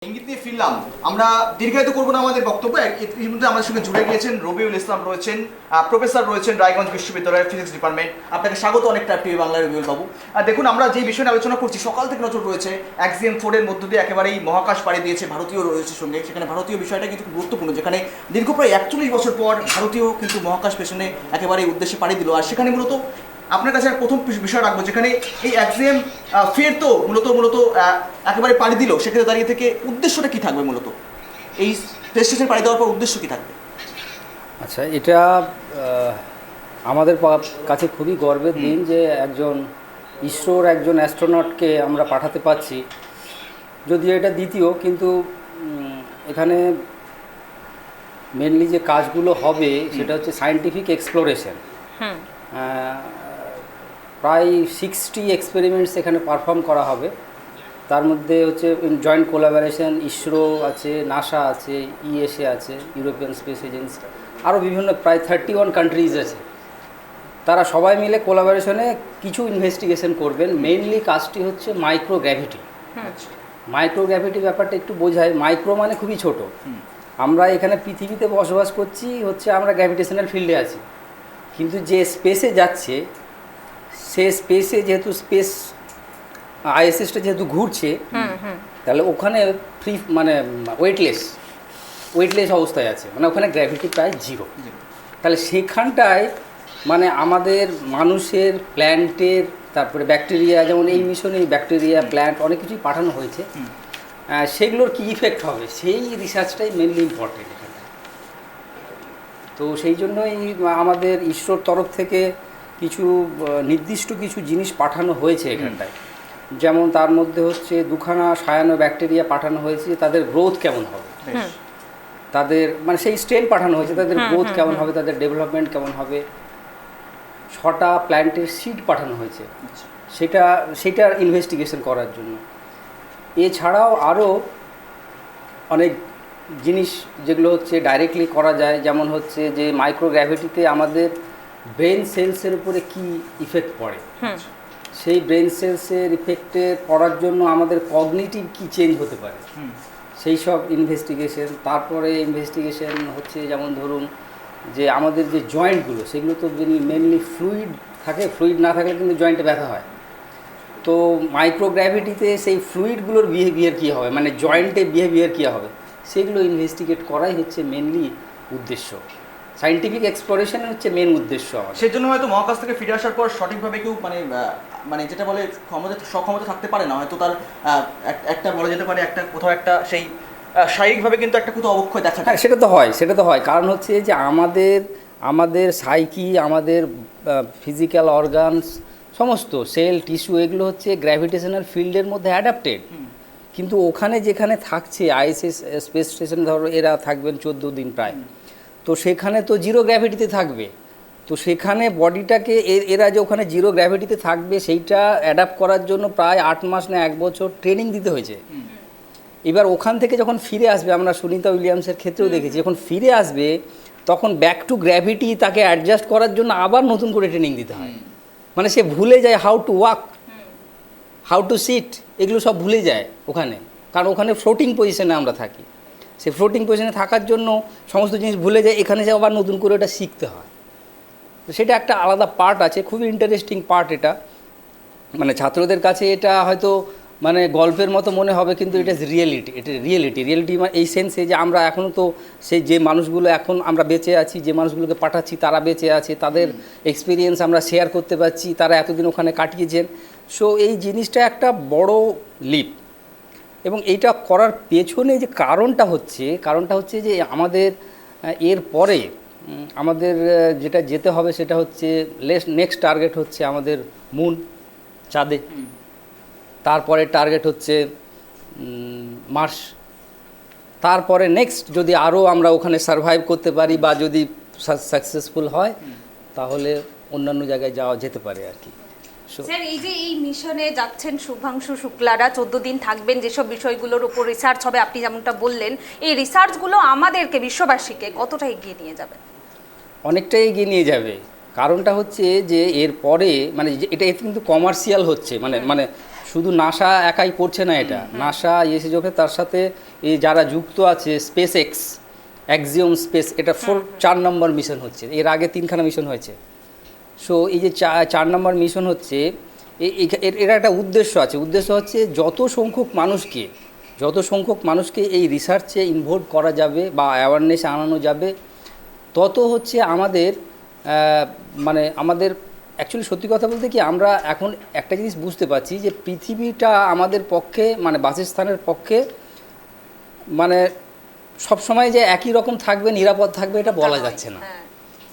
ইঙ্গিত নিয়ে ফিরলাম আমরা দীর্ঘায়িত করবো না আমাদের বক্তব্য। এর মধ্যে আমাদের সঙ্গে জুড়ে গিয়েছেন রবিউল ইসলাম রয়েছেন, প্রফেসর রয়েছেন রায়গঞ্জ বিশ্ববিদ্যালয়ের ফিজিক্স ডিপার্টমেন্ট। আপনাকে স্বাগত অনেকটা টিভি বাংলার রবিউল বাবু। দেখুন, আমরা যে বিষয় নিয়ে আলোচনা করছি সকাল থেকে নজর রয়েছে অ্যাক্সিয়াম 4 এর মধ্য দিয়ে একেবারেই মহাকাশ পাড়ি দিয়েছে ভারতীয় রয়েছে সঙ্গে। সেখানে ভারতীয় বিষয়টা কিন্তু খুব গুরুত্বপূর্ণ, যেখানে দীর্ঘ প্রায় 41 বছর পর ভারতীয় কিন্তু মহাকাশ পেছনে একেবারে উদ্দেশ্যে পাড়ি দিল। আর সেখানে মূলত আপনার কাছে প্রথম বিষয় রাখবো, যেখানে এই অ্যাক্সিয়াম ফের তো মূলত একেবারে পাড়ি দিল, সেক্ষেত্রে দাঁড়িয়ে থেকে উদ্দেশ্যটা কি থাকবে? মূলত এই স্পেস স্টেশন পাড়ি দেওয়ার পর উদ্দেশ্য কি থাকবে? আচ্ছা, এটা আমাদের কাছে খুবই গর্বের দিন যে একজন ইসরোর একজন অ্যাস্ট্রোনটকে আমরা পাঠাতে পারছি। যদিও এটা দ্বিতীয়, কিন্তু এখানে মেনলি যে কাজগুলো হবে সেটা হচ্ছে সায়েন্টিফিক এক্সপ্লোরেশন। প্রায় 60 এক্সপেরিমেন্টস এখানে পারফর্ম করা হবে। তার মধ্যে হচ্ছে জয়েন্ট কোলাবোরেশন, ইসরো আছে, নাসা আছে, ইএসএ আছে, ইউরোপিয়ান স্পেস এজেন্সি, আরও বিভিন্ন প্রায় 31 কান্ট্রিজ আছে। তারা সবাই মিলে কোলাবোরেশনে কিছু ইনভেস্টিগেশন করবেন। মেইনলি কাজটি হচ্ছে মাইক্রোগ্র্যাভিটি। মাইক্রোগ্র্যাভিটি ব্যাপারটা একটু বোঝায়। মাইক্রো মানে খুবই ছোট। আমরা এখানে পৃথিবীতে বসবাস করছি, হচ্ছে আমরা গ্র্যাভিটেশনাল ফিল্ডে আছি, কিন্তু যে স্পেসে যাচ্ছে সে স্পেসে যেহেতু স্পেস আইএসএসটা যেহেতু ঘুরছে, তাহলে ওখানে ফ্রি মানে ওয়েটলেস অবস্থায় আছে, মানে ওখানে গ্র্যাভিটি প্রায় জিরো। তাহলে সেখানটায় মানে আমাদের মানুষের, প্ল্যান্টের, তারপরে ব্যাকটেরিয়া, যেমন এই মিশনে ব্যাকটেরিয়া, প্ল্যান্ট অনেক কিছুই পাঠানো হয়েছে, সেগুলোর কী ইফেক্ট হবে সেই রিসার্চটাই মেনলি ইম্পর্টেন্ট এখানে। তো সেই জন্যই আমাদের ইসরোর তরফ থেকে কিছু নির্দিষ্ট কিছু জিনিস পাঠানো হয়েছে এখানটায়। যেমন তার মধ্যে হচ্ছে 2খানা সায়ানো ব্যাকটেরিয়া পাঠানো হয়েছে, তাদের গ্রোথ কেমন হবে, তাদের মানে সেই স্ট্রেন পাঠানো হয়েছে, তাদের গ্রোথ কেমন হবে, তাদের ডেভেলপমেন্ট কেমন হবে। 6টা প্ল্যান্টের সিড পাঠানো হয়েছে সেটার ইনভেস্টিগেশন করার জন্য। এছাড়াও আরও অনেক জিনিস যেগুলো হচ্ছে ডাইরেক্টলি করা যায়, যেমন হচ্ছে যে মাইক্রোগ্র্যাভিটিতে আমাদের ব্রেন সেলসের উপরে কি ইফেক্ট পড়ে, সেই ব্রেন সেলসের ইফেক্টে পড়ার জন্য আমাদের কগনিটিভ কি চেঞ্জ হতে পারে, সেই সব ইনভেস্টিগেশন। তারপরে ইনভেস্টিগেশন হচ্ছে যেমন ধরুন যে আমাদের যে জয়েন্টগুলো, সেগুলো তো মেনলি ফ্লুইড থাকে, ফ্লুইড না থাকলে কিন্তু জয়েন্টে ব্যথা হয়। তো মাইক্রোগ্র্যাভিটিতে সেই ফ্লুইডগুলোর বিহেভিয়ার কী হবে, মানে জয়েন্টে বিহেভিয়ার কী হবে, সেগুলো ইনভেস্টিগেট করাই হচ্ছে মেনলি উদ্দেশ্য। সায়েন্টিফিক এক্সপ্লোরেশন হচ্ছে মেন উদ্দেশ্য। সেই জন্য হয়তো মহাকাশ থেকে ফিরে আসার পর সঠিকভাবে কেউ মানে যেটা বলে সক্ষমতা থাকতে পারে না, হয়তো তার একটা বলা যেতে পারে একটা কোথাও একটা সেই শারীরিকভাবে কিন্তু একটা কোথাও অবক্ষয় দেখা যায়। হ্যাঁ, সেটা তো হয়। কারণ হচ্ছে যে আমাদের সাইকি, আমাদের ফিজিক্যাল অর্গানস, সমস্ত সেল, টিস্যু, এগুলো হচ্ছে গ্র্যাভিটেশনাল ফিল্ডের মধ্যে অ্যাডাপ্টেড। কিন্তু ওখানে যেখানে থাকছে আইএসএস স্পেস স্টেশন, ধরো এরা থাকবেন 14 দিন প্রায়, তো সেখানে তো জিরো গ্র্যাভিটিতে থাকবে। তো সেখানে বডিটাকে এরা যে ওখানে জিরো গ্র্যাভিটিতে থাকবে সেইটা অ্যাডাপ্ট করার জন্য প্রায় 8 মাস না 1 বছর ট্রেনিং দিতে হয়েছে। এবার ওখান থেকে যখন ফিরে আসবে, আমরা সুনিতা উইলিয়ামসের ক্ষেত্রেও দেখেছি, যখন ফিরে আসবে তখন ব্যাক টু গ্র্যাভিটি তাকে অ্যাডজাস্ট করার জন্য আবার নতুন করে ট্রেনিং দিতে হয়। মানে সে ভুলে যায় how to walk, how to sit, এগুলো সব ভুলে যায় ওখানে। কারণ ওখানে ফ্লোটিং পজিশনে আমরা থাকি, সে ফ্লোটিং পজিশনে থাকার জন্য সমস্ত জিনিস ভুলে যায়, এখানে যে আবার নতুন করে ওটা শিখতে হয়। তো সেটা একটা আলাদা পার্ট আছে, খুবই ইন্টারেস্টিং পার্ট এটা। মানে ছাত্রদের কাছে এটা হয়তো মানে গল্পের মতো মনে হবে, কিন্তু এটা রিয়েলিটি। এটা রিয়েলিটি মানে এই সেন্সে যে আমরা এখনও তো সেই যে মানুষগুলো এখন আমরা বেঁচে আছি, যে মানুষগুলোকে পাঠাচ্ছি তারা বেঁচে আছে, তাদের এক্সপিরিয়েন্স আমরা শেয়ার করতে পারছি, তারা এতদিন ওখানে কাটিয়েছেন। সো এই জিনিসটা একটা বড় লিপ। এবং এইটা করার পেছনে যে কারণটা হচ্ছে যে আমাদের এর পরে আমাদের যেটা যেতে হবে সেটা হচ্ছে নেক্সট টার্গেট হচ্ছে আমাদের মুন, চাঁদে। তারপরে টার্গেট হচ্ছে মার্স। তারপরে নেক্সট যদি আরও আমরা ওখানে সারভাইভ করতে পারি বা যদি সাকসেসফুল হয়, তাহলে অন্যান্য জায়গায় যাওয়া যেতে পারে আর কি। স্যার, এই যে এই মিশনে যাচ্ছেন শুভাংশু শুক্লারা, 14 দিন থাকবেন, যেসব বিষয়গুলোর উপর রিসার্চ হবে আপনি যেমনটা বললেন, এই রিসার্চগুলো আমাদেরকে, বিশ্ববাসীকে কতটা এগিয়ে নিয়ে যাবে? অনেকটাই এগিয়ে নিয়ে যাবে। কারণটা হচ্ছে যে এর পরে মানে এটা কিন্তু কমার্শিয়াল হচ্ছে, মানে শুধু নাসা একাই করছে না, এটা নাসা এসে যোগে তার সাথে এই যারা যুক্ত আছে স্পেস এক্স, অ্যাক্সিওম স্পেস, এটা 4 নম্বর মিশন হচ্ছে। এর আগে 3খানা মিশন হয়েছে। সো এই যে 4 নম্বর মিশন হচ্ছে, এর একটা উদ্দেশ্য আছে। উদ্দেশ্য হচ্ছে যত সংখ্যক মানুষকে এই রিসার্চে ইনভলভ করা যাবে বা অ্যাওয়ারনেস আনানো যাবে, তত হচ্ছে আমাদের মানে আমাদের অ্যাকচুয়ালি সত্যি কথা বলতে কি, আমরা এখন একটা জিনিস বুঝতে পারছি যে পৃথিবীটা আমাদের পক্ষে মানে বাসস্থানের পক্ষে মানে সবসময় যে একই রকম থাকবে, নিরাপদ থাকবে, এটা বলা যাচ্ছে না।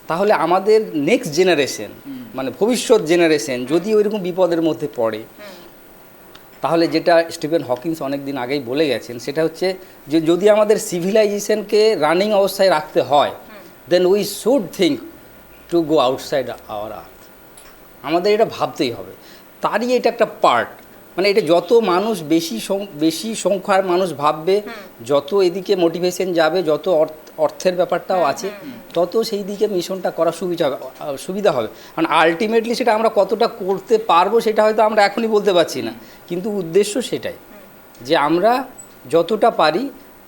তাহলে আমাদের নেক্সট জেনারেশন মানে ভবিষ্যৎ জেনারেশন যদি ওইরকম বিপদের মধ্যে পড়ে, তাহলে যেটা স্টিফেন হকিংস অনেক দিন আগেই বলে গেছেন, সেটা হচ্ছে যে যদি আমাদের সিভিলাইজেশনকে রানিং অবস্থায় রাখতে হয়, then we should think to go outside our earth. আমাদের এটা ভাবতেই হবে। তারই এটা একটা পার্ট। মানে এটা যত মানুষ বেশি সংখ্যার মানুষ ভাববে, যত এদিকে মোটিভেশন যাবে, যত অর্থের ব্যাপারটাও আছে, তত সেই দিকে মিশনটা করা সুবিধা হবে। কারণ আলটিমেটলি সেটা আমরা কতটা করতে পারবো সেটা হয়তো আমরা এখনই বলতে পারছি না, কিন্তু উদ্দেশ্য সেটাই যে আমরা যতটা পারি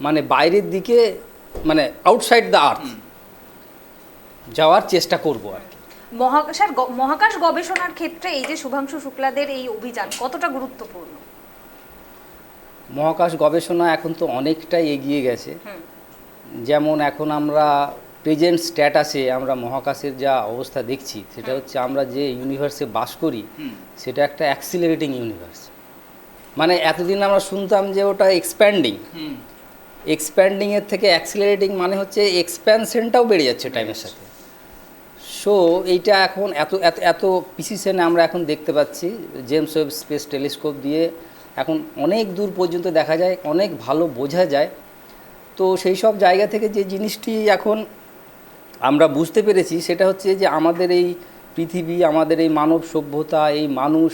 মানে বাইরের দিকে মানে আউটসাইড দ্য আর্থ যাওয়ার চেষ্টা করব আর কি। মহাকাশ গবেষণার ক্ষেত্রে এই যে শুভাংশু শুক্লাদের এই অভিযান কতটা গুরুত্বপূর্ণ? মহাকাশ গবেষণা এখন তো অনেকটাই এগিয়ে গেছে। যেমন এখন আমরা প্রেজেন্ট স্ট্যাটাসে আমরা মহাকাশের যা অবস্থা দেখছি, সেটা হচ্ছে আমরা যে ইউনিভার্সে বাস করি সেটা একটা অ্যাক্সিলারেটিং ইউনিভার্স। মানে এতদিন আমরা শুনতাম যে ওটা এক্সপ্যান্ডিংয়ের থেকে অ্যাক্সিলারেটিং মানে হচ্ছে এক্সপ্যানশনটাও বেড়ে যাচ্ছে টাইমের সাথে। সো এইটা এখন এত প্রিসিশনে আমরা এখন দেখতে পাচ্ছি। জেমস ওয়েব স্পেস টেলিস্কোপ দিয়ে এখন অনেক দূর পর্যন্ত দেখা যায়, অনেক ভালো বোঝা যায়। তো সেই সব জায়গা থেকে যে জিনিসটি এখন আমরা বুঝতে পেরেছি সেটা হচ্ছে যে আমাদের এই পৃথিবী, আমাদের এই মানব সভ্যতা, এই মানুষ,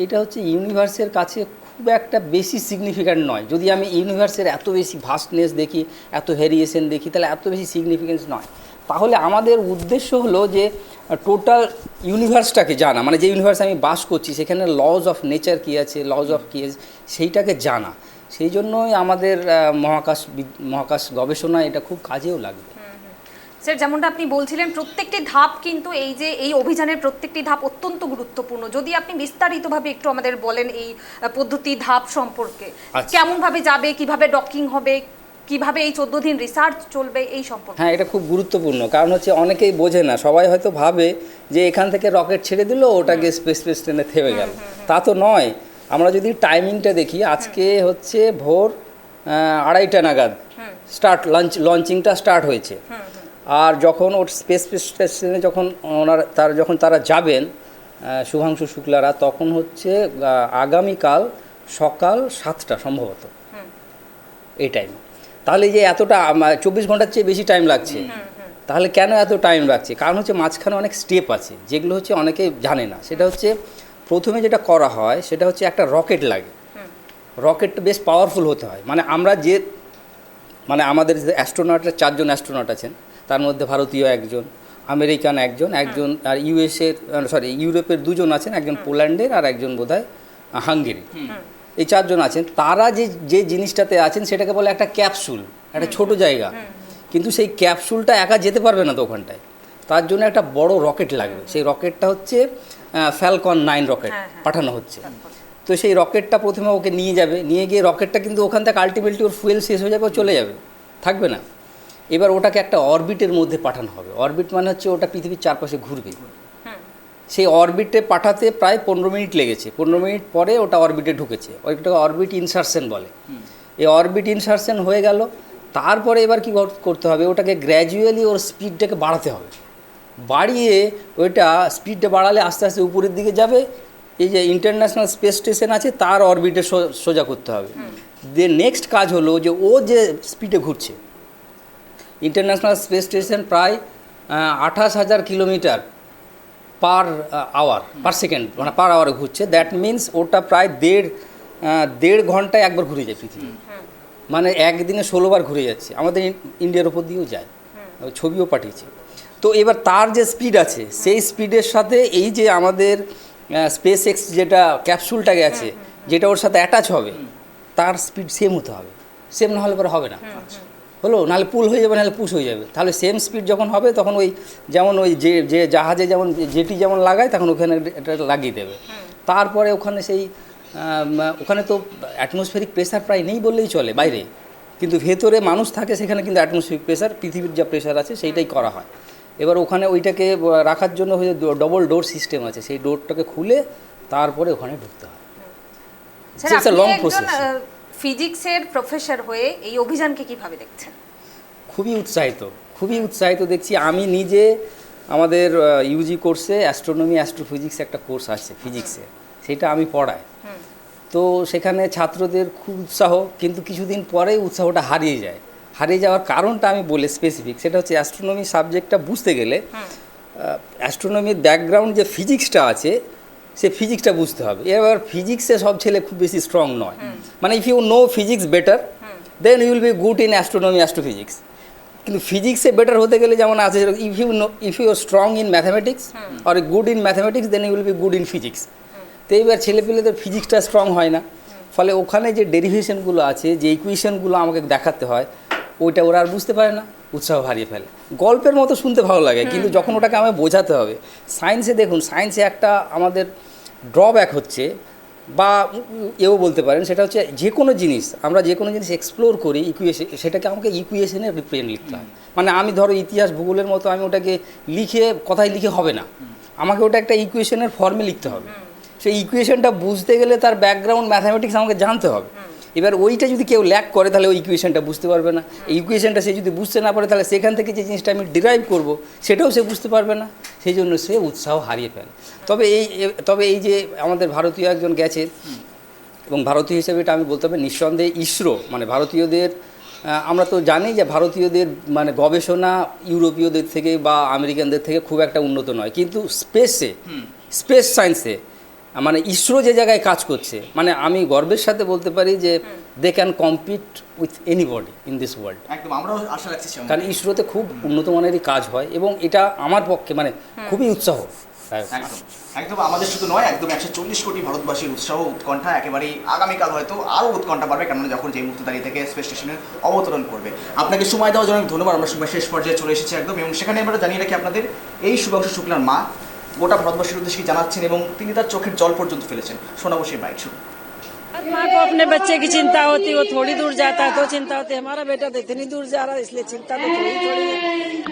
এটা হচ্ছে ইউনিভার্সের কাছে খুব একটা বেশি সিগনিফিক্যান্ট নয়। যদি আমি ইউনিভার্সের এত বেশি ভাস্টনেস দেখি, এত ভেরিয়েশন দেখি, তাহলে এত বেশি সিগনিফিকেন্স নয়। তাহলে আমাদের উদ্দেশ্য হলো যে টোটাল ইউনিভার্সটাকে জানা, মানে যে ইউনিভার্সে আমি বাস করছি সেখানে লজ অফ নেচার কী আছে, লজ অফ কী আছে, সেইটাকে জানা। সেই জন্যই আমাদের মহাকাশ গবেষণা এটা খুব কাজেও লাগবে। স্যার, যেমনটা আপনি বলছিলেন প্রত্যেকটি ধাপ কিন্তু এই অভিযানের প্রত্যেকটি ধাপ অত্যন্ত গুরুত্বপূর্ণ। যদি আপনি বিস্তারিতভাবে একটু আমাদের বলেন এই পদ্ধতি ধাপ সম্পর্কে, কেমনভাবে যাবে, কিভাবে ডকিং হবে, কিভাবে এই 14 দিন রিসার্চ চলবে এই সম্পর্কে। হ্যাঁ, এটা খুব গুরুত্বপূর্ণ। কারণ হচ্ছে অনেকেই বোঝে না, সবাই হয়তো ভাবে যে এখান থেকে রকেট ছেড়ে দিল, ওটাকে স্পেস স্টেশনে থেমে গেল। তা তো নয়। আমরা যদি টাইমিংটা দেখি, আজকে হচ্ছে ভোর 2:30টা নাগাদ লঞ্চিংটা স্টার্ট হয়েছে। আর যখন ওর স্পেস স্টেশনে যখন তারা যাবেন শুভাংশু শুক্লারা, তখন হচ্ছে আগামীকাল সকাল 7টা সম্ভবত এই টাইম। তাহলে যে এতটা 24 ঘন্টার চেয়ে বেশি টাইম লাগছে। তাহলে কেন এত টাইম লাগছে? কারণ হচ্ছে মাঝখানে অনেক স্টেপ আছে যেগুলো হচ্ছে অনেকে জানে না। সেটা হচ্ছে প্রথমে যেটা করা হয় সেটা হচ্ছে একটা রকেট লাগে। রকেটটা বেশ পাওয়ারফুল হতে হয়। মানে আমাদের যে অ্যাস্ট্রোনটের 4 জন অ্যাস্ট্রোনট আছেন, তার মধ্যে ভারতীয় একজন, আমেরিকান একজন আর ইউরোপের 2 জন আছেন, একজন পোল্যান্ডের আর একজন বোধহয় হাঙ্গেরি। এই 4 জন আছেন। তারা যে জিনিসটাতে আছেন সেটাকে বলে একটা ক্যাপসুল, একটা ছোট জায়গা। কিন্তু সেই ক্যাপসুলটা একা যেতে পারবে না তো ওখানটায়, তার জন্য একটা বড় রকেট লাগবে। সেই রকেটটা হচ্ছে ফ্যালকন 9 রকেট পাঠানো হচ্ছে। তো সেই রকেটটা প্রথমে ওকে নিয়ে গিয়ে রকেটটা কিন্তু ওখান থেকে আলটিমেটলি ওর ফুয়েল শেষ হয়ে যাবে, ও চলে যাবে, থাকবে না। এবার ওটাকে একটা অরবিটের মধ্যে পাঠানো হবে। অরবিট মানে হচ্ছে ওটা পৃথিবীর চারপাশে ঘুরবে। সেই অরবিটে পাঠাতে প্রায় 15 মিনিট লেগেছে। 15 মিনিট পরে ওটা অরবিটে ঢুকেছে। ওইটাকে অরবিট ইনসারশন বলে। এই অরবিট ইনসারশন হয়ে গেল। তারপরে এবার কি করতে হবে, ওটাকে গ্র্যাজুয়ালি ওর স্পিডটাকে বাড়াতে হবে। বাড়িয়ে ওইটা স্পিডটা বাড়ালে আস্তে আস্তে উপরের দিকে যাবে। এই যে ইন্টারন্যাশনাল স্পেস স্টেশন আছে তার অরবিটে সোজা করতে হবে। নেক্সট কাজ হলো যে ও যে স্পিডে ঘুরছে, ইন্টারন্যাশনাল স্পেস স্টেশন প্রায় 28,000 কিলোমিটার পার সেকেন্ড, মানে পার আওয়ারে ঘুরছে। দ্যাট মিনস ওটা প্রায় দেড় ঘন্টায় একবার ঘুরে যায় পৃথিবী। মানে একদিনে 16 বার ঘুরে যাচ্ছে। আমাদের ইন্ডিয়ার ওপর দিয়েও যায়, ছবিও পাঠিয়েছে। তো এবার তার যে স্পিড আছে সেই স্পিডের সাথে এই যে আমাদের স্পেস এক্স যেটা ক্যাপসুলটা গেছে, যেটা ওর সাথে অ্যাটাচ হবে, তার স্পিড সেম হতে হবে। সেম না হলে পরে হবে না, হলো নাহলে পুল হয়ে যাবে, নাহলে পুশ হয়ে যাবে। তাহলে সেম স্পিড যখন হবে তখন ওই যেমন ওই যে জাহাজে যেমন জেটি যেমন লাগায় তখন ওখানে এটা লাগিয়ে দেবে। তারপরে ওখানে সেই ওখানে তো অ্যাটমসফেরিক প্রেশার প্রায় নেই বললেই চলে বাইরে, কিন্তু ভেতরে মানুষ থাকে, সেখানে কিন্তু অ্যাটমসফেরিক প্রেশার পৃথিবীর যা প্রেশার আছে সেইটাই করা হয়। এবার ওখানে ওইটাকে রাখার জন্য হয়ে ডবল ডোর সিস্টেম আছে, সেই ডোরটাকে খুলে তারপরে ওখানে ঢুকতে হয়। স্যার, It's a আপনি long একজন process. ফিজিক্সের প্রফেসর হয়ে এই অভিযানকে কিভাবে দেখছেন? খুবই উৎসাহিত দেখছি। আমি নিজে আমাদের ইউজি কোর্সে অ্যাস্ট্রোনমি অ্যাস্ট্রোফিজিক্স একটা কোর্স আছে ফিজিক্সে, সেটা আমি পড়াই। তো সেখানে ছাত্রদের খুব উৎসাহ, কিন্তু কিছুদিন পরেই উৎসাহটা হারিয়ে যাওয়ার কারণটা আমি বলে স্পেসিফিক, সেটা হচ্ছে অ্যাস্ট্রোনমি সাবজেক্টটা বুঝতে গেলে অ্যাস্ট্রোনমির ব্যাকগ্রাউন্ড যে ফিজিক্সটা আছে সে ফিজিক্সটা বুঝতে হবে। এবার ফিজিক্সে সব ছেলে খুব বেশি স্ট্রং নয়, মানে if you know physics better then you will be good in astronomy astrophysics. কিন্তু ফিজিক্সে বেটার হতে গেলে যেমন আছে, if you strong in mathematics or good in mathematics then you will be good in physics. তো এইবার ছেলেপেলেদের ফিজিক্সটা স্ট্রং হয় না, ফলে ওখানে যে ডেরিভেশনগুলো আছে, যে ইকুয়েশনগুলো আমাকে দেখাতে হয়, ওইটা ওরা আর বুঝতে পারে না, উৎসাহ হারিয়ে ফেলে। গল্পের মতো শুনতে ভালো লাগে, কিন্তু যখন ওটাকে আমায় বোঝাতে হবে, সায়েন্সে দেখুন, সায়েন্সে একটা আমাদের ড্রব্যাক হচ্ছে, বা এও বলতে পারেন, সেটা হচ্ছে যে কোনো জিনিস এক্সপ্লোর করি সেটাকে আমাকে ইকুয়েশনে রিপ্রেজেন্ট লিখতে হয়। মানে আমি ধরো ইতিহাস ভূগোলের মতো আমি ওটাকে কথায় লিখে হবে না, আমাকে ওটা একটা ইকুয়েশনের ফর্মে লিখতে হবে। সেই ইকুয়েশনটা বুঝতে গেলে তার ব্যাকগ্রাউন্ড ম্যাথামেটিক্স আমাকে জানতে হবে। এবার ওইটা যদি কেউ ল্যাক করে তাহলে ওই ইকুয়েশনটা বুঝতে পারবে না। এই ইকুয়েশনটা সে যদি বুঝতে না পারে তাহলে সেখান থেকে যে জিনিসটা আমি ডিরাইভ করব সেটাও সে বুঝতে পারবে না, সেই জন্য সে উৎসাহ হারিয়ে ফেলে। তবে এই যে আমাদের ভারতীয় একজন গেছে, এবং ভারতীয় হিসেবে এটা আমি বলতে হবে নিঃসন্দেহে ইসরো, মানে ভারতীয়দের, আমরা তো জানি যে ভারতীয়দের মানে গবেষণা ইউরোপীয়দের থেকে বা আমেরিকানদের থেকে খুব একটা উন্নত নয়, কিন্তু স্পেস সায়েন্সে মানে ইসরো যে জায়গায় কাজ করছে, মানে আমি গর্বের সাথে বলতে পারি যে they can compete with anybody in this world. একদম, আমরাও আশা রাখছি। কারণ ইসরোতে খুব উন্নত মানেরই কাজ হয়, এবং এটা আমার পক্ষে মানে খুবই উৎসাহ। একদম আমাদের শুধু নয়, একদম 140 কোটি ভারতবাসীর উৎসাহ উৎকণ্ঠা একেবারেই আগামীকাল হয়তো আরও উৎকণ্ঠা বাড়বে, কারণ যখন যে মুহূর্তে দাঁড়িয়ে থেকে স্পেস স্টেশনে অবতরণ করবে। আপনাকে সময় দেওয়ার জন্য অনেক ধন্যবাদ। আমরা সময় শেষ পর্যায়ে চলে এসেছি একদম, এবং সেখানে আমরা জানিয়ে রাখি আপনাদের এই শুভাংশু শুক্লার মা গোটা ভারতবাসীর উদ্দেশ্যে জানাচ্ছেন, এবং তিনি তার চোখের জল পর্যন্ত ফেলেছেন। শোনাবো সেই বাইক শুরু। माँ को अपने बच्चे की चिंता होती, वो थोड़ी दूर जाता है तो चिंता होती है, हमारा बेटा तो इतनी दूर जा रहा है इसलिए चिंता तो थोड़ी थोड़ी है,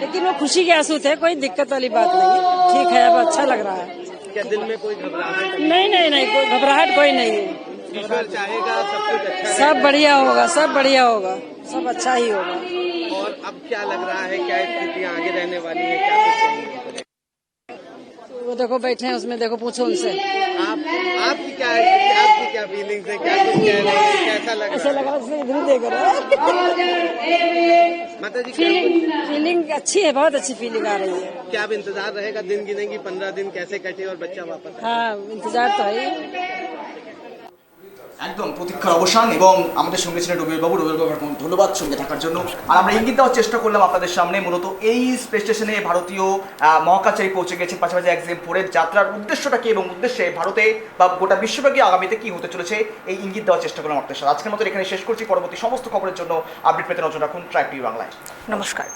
लेकिन वो खुशी के आंसू थे, कोई दिक्कत वाली बात नहीं है। ठीक है, अब अच्छा लग रहा है। क्या दिल में कोई घबराहट? नहीं, कोई घबराहट कोई नहीं है। ईश्वर चाहेगा सब कुछ अच्छा सब बढ़िया होगा, सब बढ़िया होगा, सब अच्छा ही होगा। और अब क्या लग रहा है, क्या स्थितियाँ आगे रहने वाली है, क्या कुछ चाहिए? वो देखो बैठे हैं उसमें, देखो पूछो उनसे। आपकी क्या फीलिंग्स है, क्या कुछ कह रहे हैं, कैसा लग ऐसा रहा लगा जैसे इधर ही देख रहा है। है? माता जी, फीलिंग अच्छी है, बहुत अच्छी फीलिंग आ रही है। क्या अब इंतजार रहेगा, दिन गिनेगी 15 दिन कैसे कटे और बच्चा वापस आए? हाँ, इंतजार तो है। একদম প্রতীক্ষার অবসান, এবং আমাদের সঙ্গে ছিলেন রবিউল বাবু। ধন্যবাদ সঙ্গে থাকার জন্য। আর আমরা ইঙ্গিত দেওয়ার চেষ্টা করলাম আপনাদের সামনে, মূলত এই স্পেস স্টেশনে ভারতীয় মহাকাশচারী পৌঁছে গেছেন, পাশাপাশি এক্সাম-4 যাত্রার উদ্দেশ্যটা কি এবং উদ্দেশ্যে ভারতে বা গোটা বিশ্বব্যাপী আগামীতে কি হতে চলেছে, এই ইঙ্গিত দেওয়ার চেষ্টা করলাম আপনাদের সাথে। আজকের মতো এখানে শেষ করছি। পরবর্তী সমস্ত খবরের জন্য আপডেট পেতে নজর রাখুন ট্রাইব টিভি বাংলায়। নমস্কার।